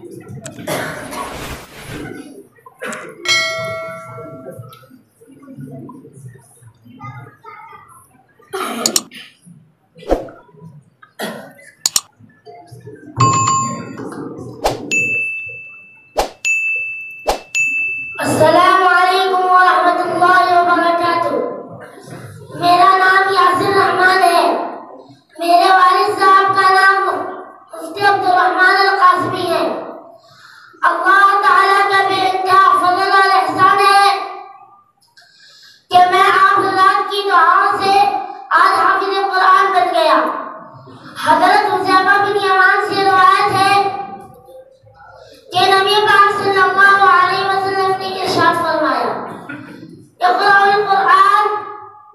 السلام علیکم ورحمۃ اللہ وبرکاتہ۔ میرا نام یاسر رحمان ہے۔ میرے والد صاحب کا نام مفتی عبد الرحمان القاسمی ہے۔ اللہ تعالیٰ کا بے انتہا فضل اور احسان ہے کہ میں آپ حضرات کی دعاؤں سے آج حافظ قرآن بن گیا۔ حضرت حذیفہ بن یمان سے روایت ہے کہ نبی پاک صلی اللہ علیہ وسلم نے ارشاد فرمایا، اقرأوا القرآن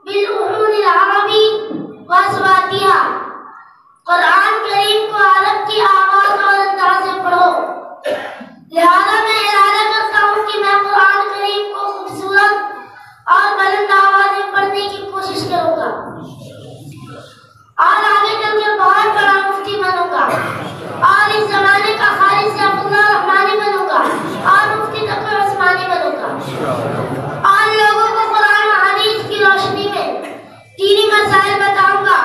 بالأحرف العربی واصواتها، قرآن کریم کو عرب کی آواز اور انداز سے پڑھو۔ لہذا میں ارادہ کرتا ہوں کہ میں قرآن کریم کو خوبصورت اور بلند آواز میں پڑھنے کی کوشش کروں گا اور آگے چل کے بہت بڑا مفتی بنوں گا اور اس زمانے کا خالص سیف اللہ رحمانی بنوں گا اور مفتی تقی عثمانی بنوں گا اور لوگوں کو قرآن و حدیث کی روشنی میں دینی مسائل بتاؤں گا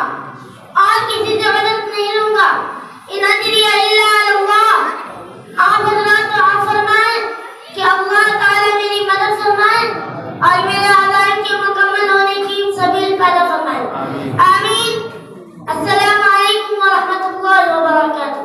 اور کسی سے مدد نہیں لوں گا۔ ان اجری الا علی اللہ۔ آپ حضرات دعا فرمائیں کہ اللہ تعالیٰ میری مدد فرمائیں اور میرے عزائم کے مکمل ہونے کی سبیل پیدا فرمائیں، آمین۔ السلام علیکم ورحمۃ اللہ وبرکاتہ۔